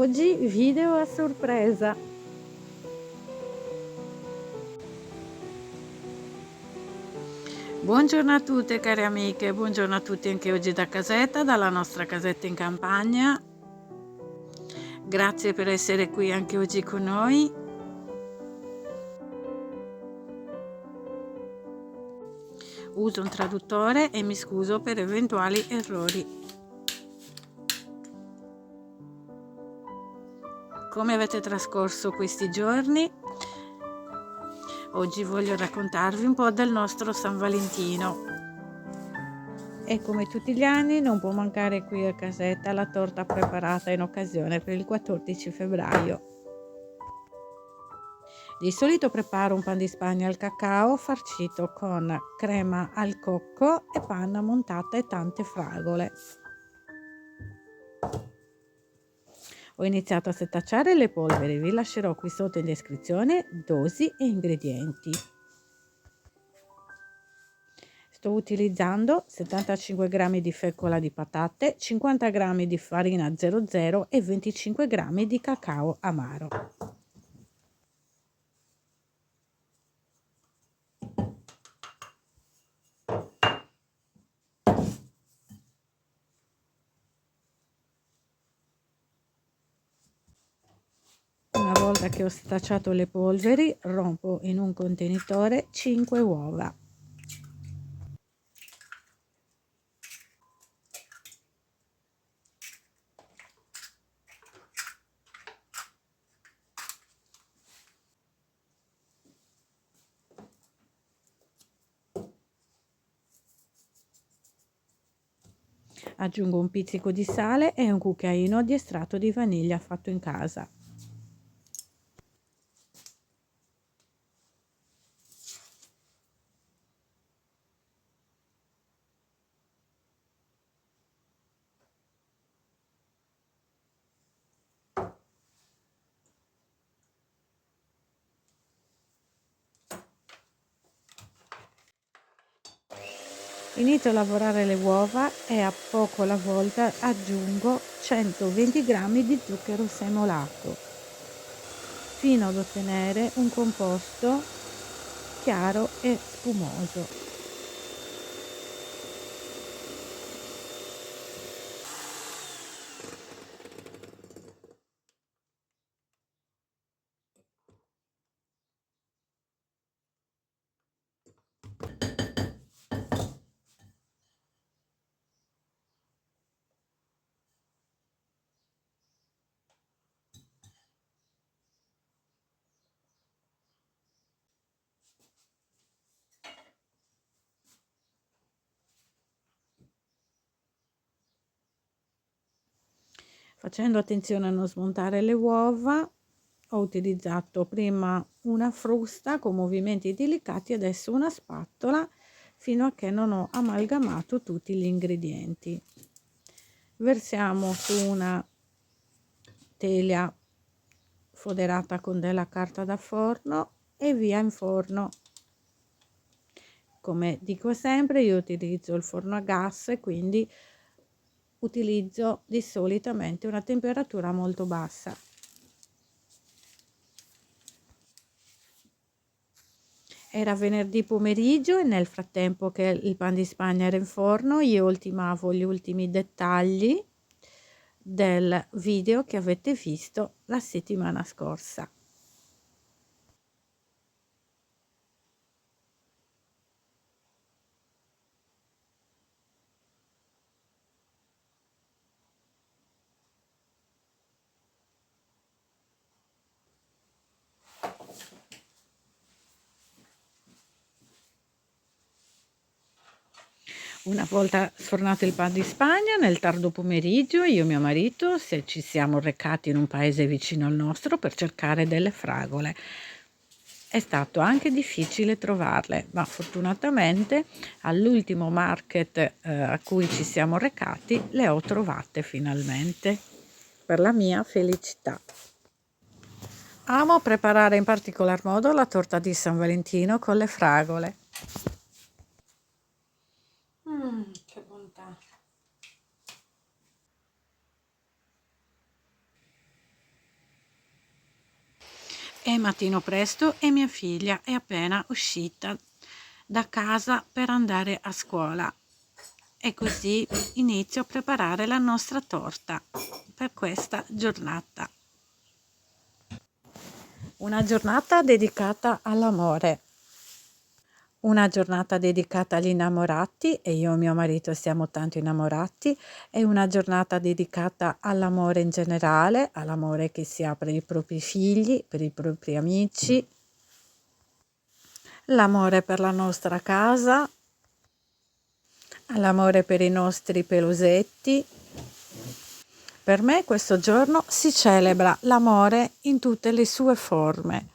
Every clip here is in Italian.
Oggi video a sorpresa. Buongiorno a tutte care amiche, buongiorno a tutti anche oggi da casetta, dalla nostra casetta in campagna. Grazie per essere qui anche oggi con noi. Uso un traduttore e mi scuso per eventuali errori. Come avete trascorso questi giorni? Oggi voglio raccontarvi un po' del nostro San Valentino. E come tutti gli anni non può mancare qui a casetta la torta preparata in occasione per il 14 febbraio. Di solito preparo un pan di Spagna al cacao farcito con crema al cocco e panna montata e tante fragole. Ho iniziato a setacciare le polveri, vi lascerò qui sotto in descrizione dosi e ingredienti. Sto utilizzando 75 g di fecola di patate, 50 g di farina 00 e 25 g di cacao amaro. Una volta che ho setacciato le polveri, rompo in un contenitore 5 uova. Aggiungo un pizzico di sale e un cucchiaino di estratto di vaniglia fatto in casa. Inizio a lavorare le uova e a poco alla volta aggiungo 120 g di zucchero semolato fino ad ottenere un composto chiaro e spumoso. Facendo attenzione a non smontare le uova, ho utilizzato prima una frusta con movimenti delicati, adesso una spatola fino a che non ho amalgamato tutti gli ingredienti. Versiamo su una teglia foderata con della carta da forno e via in forno. Come dico sempre, io utilizzo il forno a gas e quindi utilizzo di solitamente una temperatura molto bassa. Era venerdì pomeriggio e nel frattempo che il pan di Spagna era in forno io ultimavo gli ultimi dettagli del video che avete visto la settimana scorsa. Una volta sfornato il pan di Spagna, nel tardo pomeriggio io e mio marito ci siamo recati in un paese vicino al nostro per cercare delle fragole. È stato anche difficile trovarle, ma fortunatamente all'ultimo market a cui ci siamo recati le ho trovate finalmente, per la mia felicità. Amo preparare in particolar modo la torta di San Valentino con le fragole. Che bontà! È mattino presto e mia figlia è appena uscita da casa per andare a scuola e così inizio a preparare la nostra torta per questa giornata. Una giornata dedicata all'amore. Una giornata dedicata agli innamorati, e io e mio marito siamo tanto innamorati, e una giornata dedicata all'amore in generale, all'amore che si ha per i propri figli, per i propri amici, l'amore per la nostra casa, all'amore per i nostri pelusetti. Per me questo giorno si celebra l'amore in tutte le sue forme.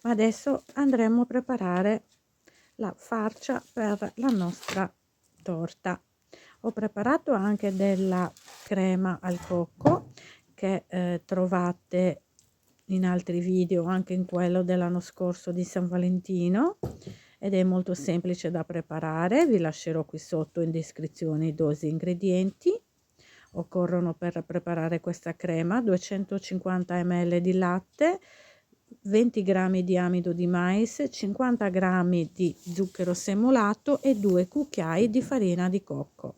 Adesso andremo a preparare la farcia per la nostra torta. Ho preparato anche della crema al cocco che trovate in altri video, anche in quello dell'anno scorso di San Valentino, ed è molto semplice da preparare. Vi lascerò qui sotto in descrizione i dosi e ingredienti. Occorrono per preparare questa crema 250 ml di latte, 20 g di amido di mais, 50 g di zucchero semolato e 2 cucchiai di farina di cocco.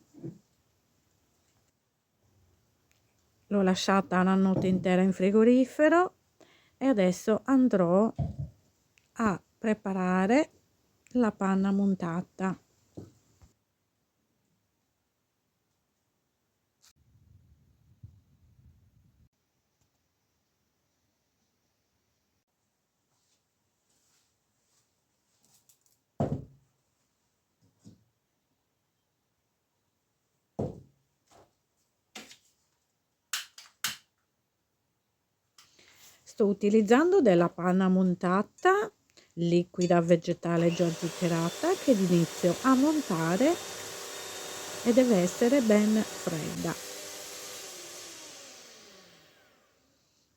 L'ho lasciata una notte intera in frigorifero e adesso andrò a preparare la panna montata. Sto utilizzando della panna montata liquida vegetale già zuccherata che inizio a montare e deve essere ben fredda.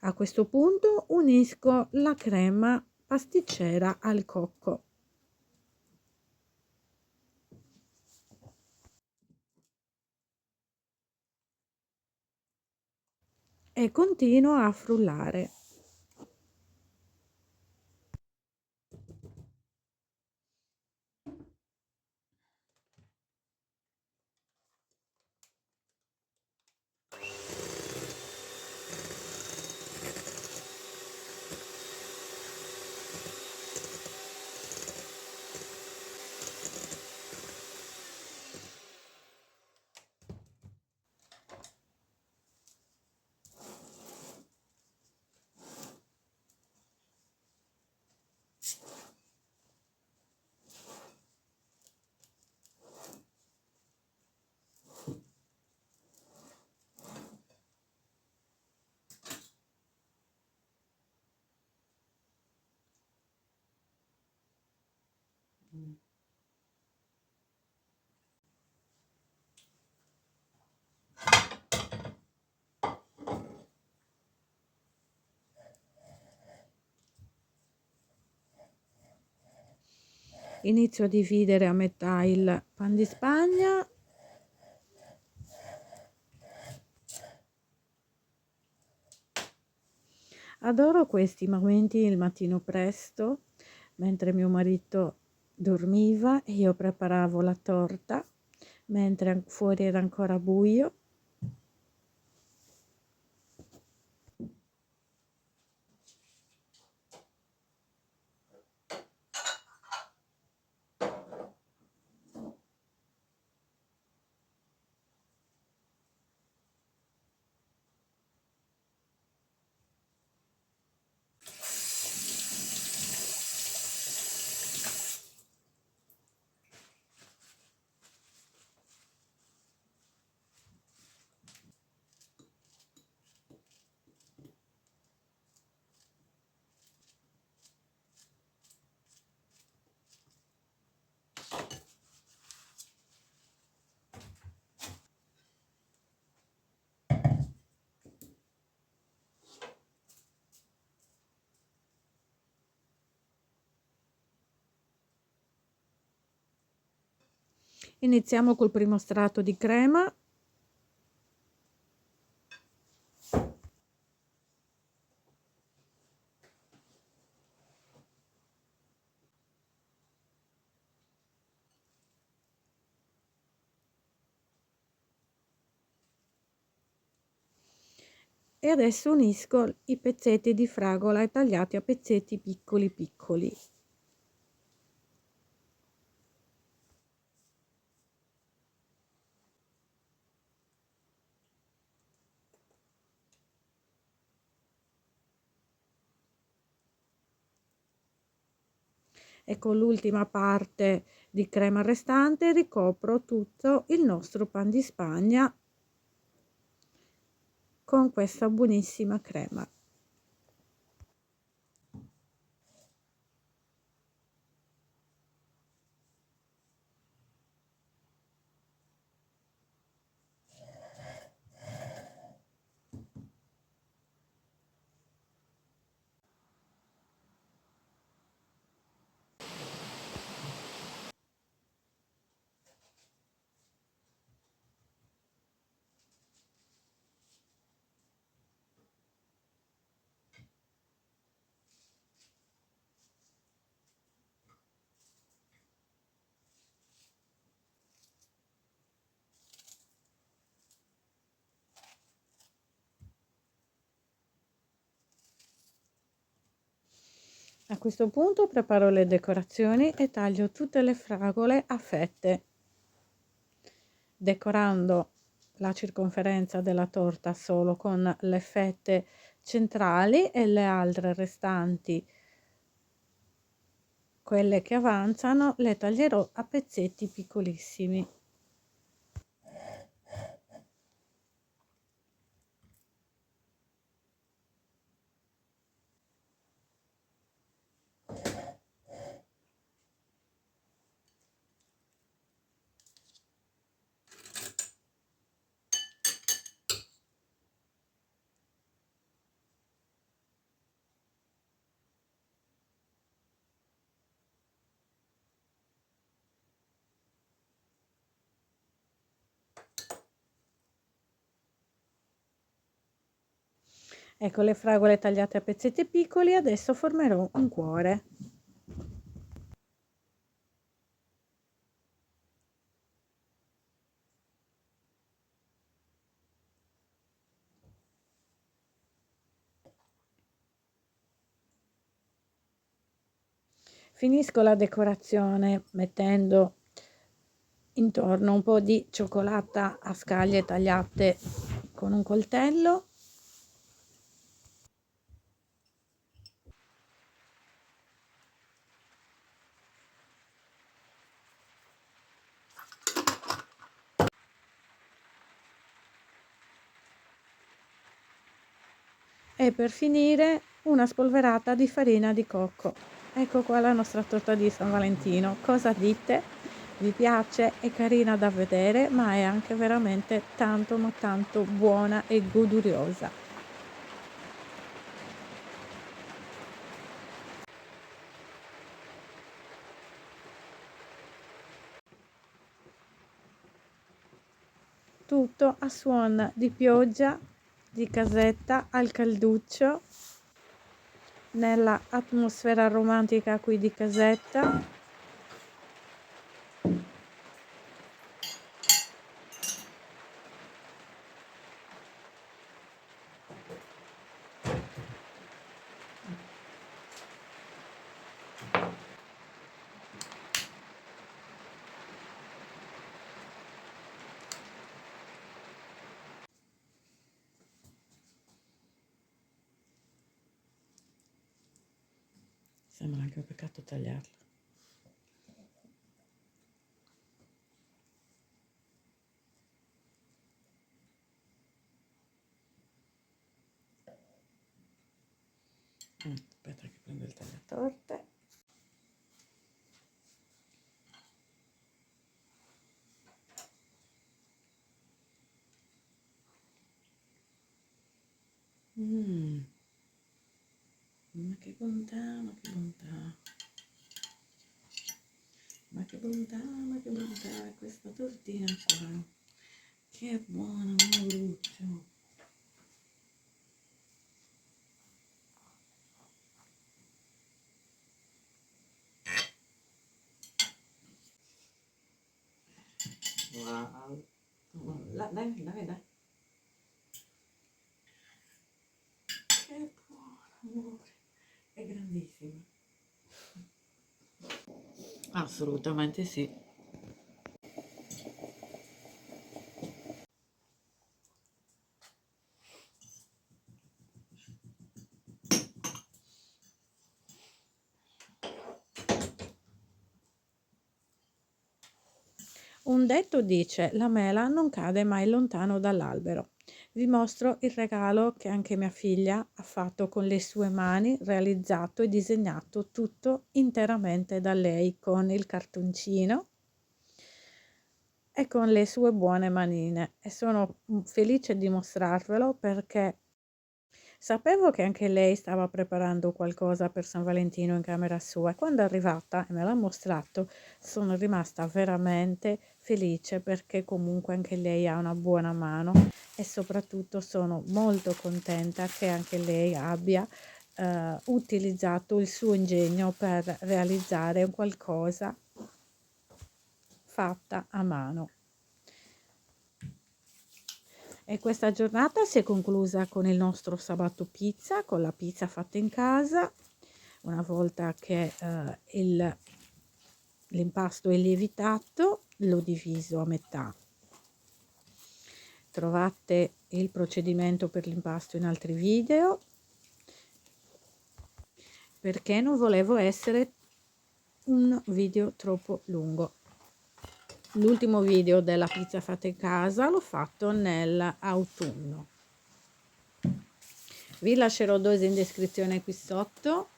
A questo punto unisco la crema pasticcera al cocco e continuo a frullare. Inizio a dividere a metà il pan di Spagna. Adoro questi momenti il mattino presto, mentre mio marito dormiva e io preparavo la torta, mentre fuori era ancora buio. Iniziamo col primo strato di crema. E adesso unisco i pezzetti di fragola tagliati a pezzetti piccoli piccoli. E con l'ultima parte di crema restante ricopro tutto il nostro pan di Spagna con questa buonissima crema. A questo punto preparo le decorazioni e taglio tutte le fragole a fette, decorando la circonferenza della torta solo con le fette centrali e le altre restanti, quelle che avanzano, le taglierò a pezzetti piccolissimi. Ecco le fragole tagliate a pezzetti piccoli, adesso formerò un cuore. Finisco la decorazione mettendo intorno un po' di cioccolata a scaglie tagliate con un coltello. E per finire una spolverata di farina di cocco. Ecco qua la nostra torta di San Valentino. Cosa dite? Vi piace? È carina da vedere, ma è anche veramente tanto ma tanto buona e goduriosa. Tutto a suon di pioggia, di casetta al calduccio, nella atmosfera romantica qui di casetta. Sembra anche un peccato tagliarlo. Aspetta che prendo il tagliatorte. Ma che bontà, ma che bontà. Ma che bontà, ma che bontà. guarda questa tortina qua, che buona, Maurizio. Wow. Dai, dai. Che buona, amore. È grandissima. Assolutamente sì. Un detto dice: la mela non cade mai lontano dall'albero. Vi mostro il regalo che anche mia figlia ha fatto con le sue mani, realizzato e disegnato tutto interamente da lei con il cartoncino e con le sue buone manine. E sono felice di mostrarvelo perché sapevo che anche lei stava preparando qualcosa per San Valentino in camera sua e quando è arrivata e me l'ha mostrato sono rimasta veramente felice perché comunque anche lei ha una buona mano e soprattutto sono molto contenta che anche lei abbia utilizzato il suo ingegno per realizzare qualcosa fatta a mano. E questa giornata si è conclusa con il nostro sabato pizza, con la pizza fatta in casa. Una volta che l'impasto è lievitato, l'ho diviso a metà. Trovate il procedimento per l'impasto in altri video, perché non volevo essere un video troppo lungo. L'ultimo video della pizza fatta in casa l'ho fatto nell'autunno. Vi lascerò dose in descrizione qui sotto.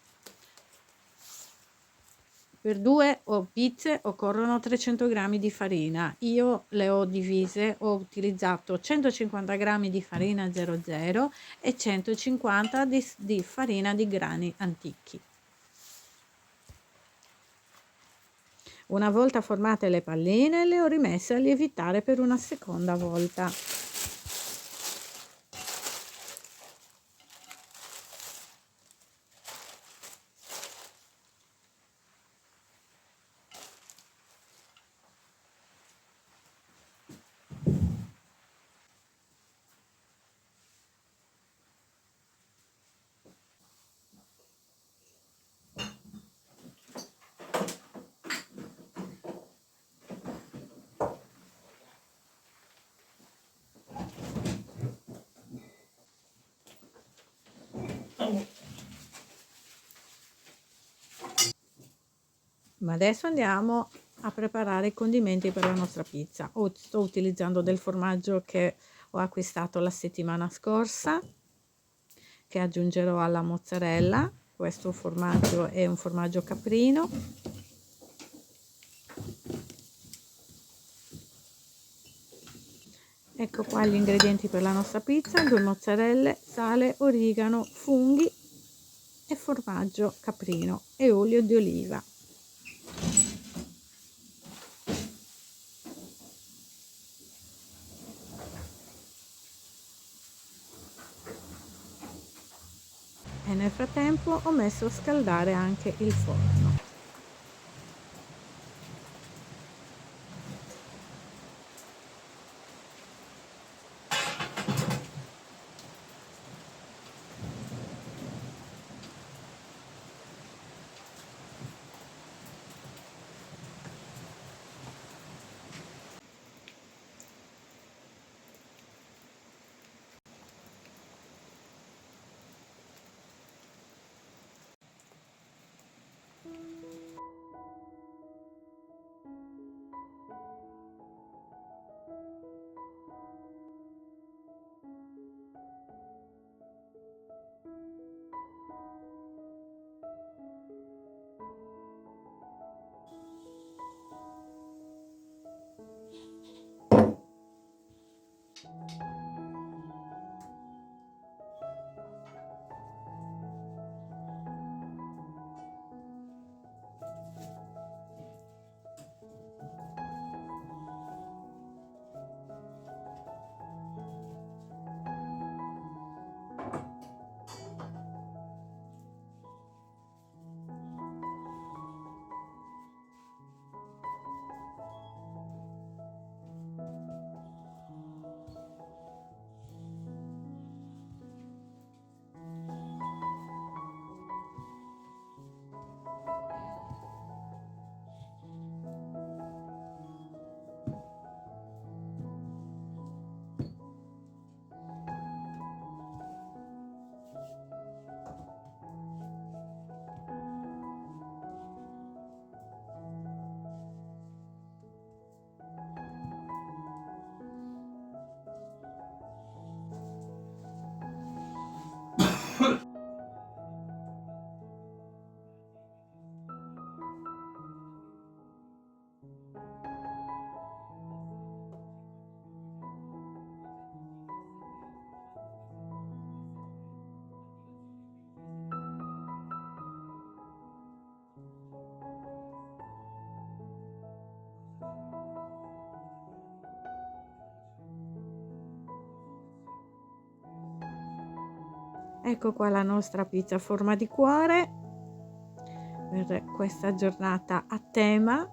Per 2 pizze occorrono 300 g di farina. Io le ho divise, ho utilizzato 150 g di farina 00 e 150 di farina di grani antichi. Una volta formate le palline, le ho rimesse a lievitare per una seconda volta. Ma adesso andiamo a preparare i condimenti per la nostra pizza. Sto utilizzando del formaggio che ho acquistato la settimana scorsa, che aggiungerò alla mozzarella. Questo formaggio è un formaggio caprino. Ecco qua gli ingredienti per la nostra pizza: 2 mozzarelle, sale, origano, funghi e formaggio caprino e olio di oliva. E nel frattempo ho messo a scaldare anche il forno. Ecco qua la nostra pizza a forma di cuore per questa giornata a tema.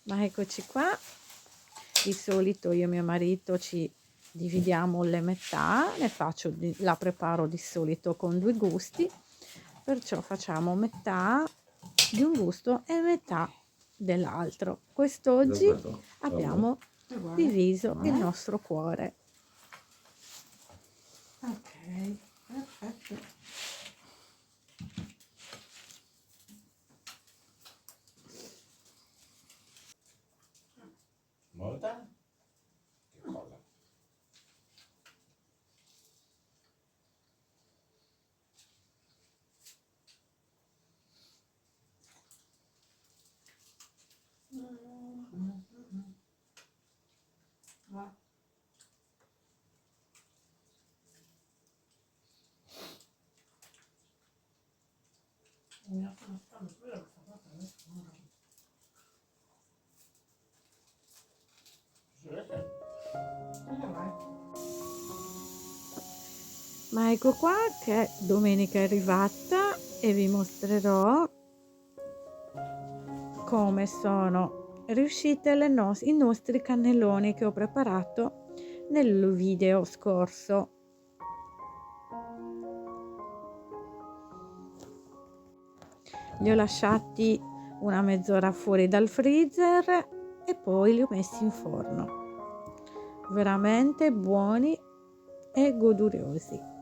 Ma eccoci qua, di solito io e mio marito ci dividiamo le metà, la preparo di solito con 2 gusti, perciò facciamo metà di un gusto e metà dell'altro. Quest'oggi abbiamo diviso il nostro cuore. Ok, perfetto. Molta? Che cosa? Ma ecco qua che domenica è arrivata e vi mostrerò come sono riuscite i nostri cannelloni che ho preparato nel video scorso. Li ho lasciati una mezz'ora fuori dal freezer e poi li ho messi in forno. Veramente buoni e goduriosi.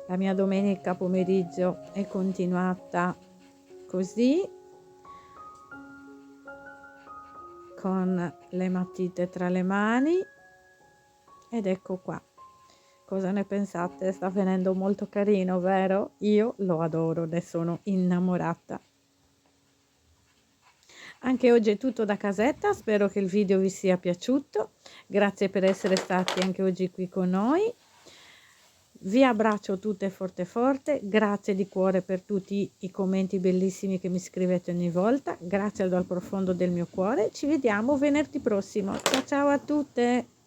La mia domenica pomeriggio è continuata così, con le matite tra le mani, ed ecco qua. Cosa ne pensate? Sta venendo molto carino, vero? Io lo adoro, ne sono innamorata. Anche oggi è tutto da casetta, spero che il video vi sia piaciuto. Grazie per essere stati anche oggi qui con noi. Vi abbraccio tutte forte forte, grazie di cuore per tutti i commenti bellissimi che mi scrivete ogni volta, grazie dal profondo del mio cuore, ci vediamo venerdì prossimo, ciao ciao a tutte!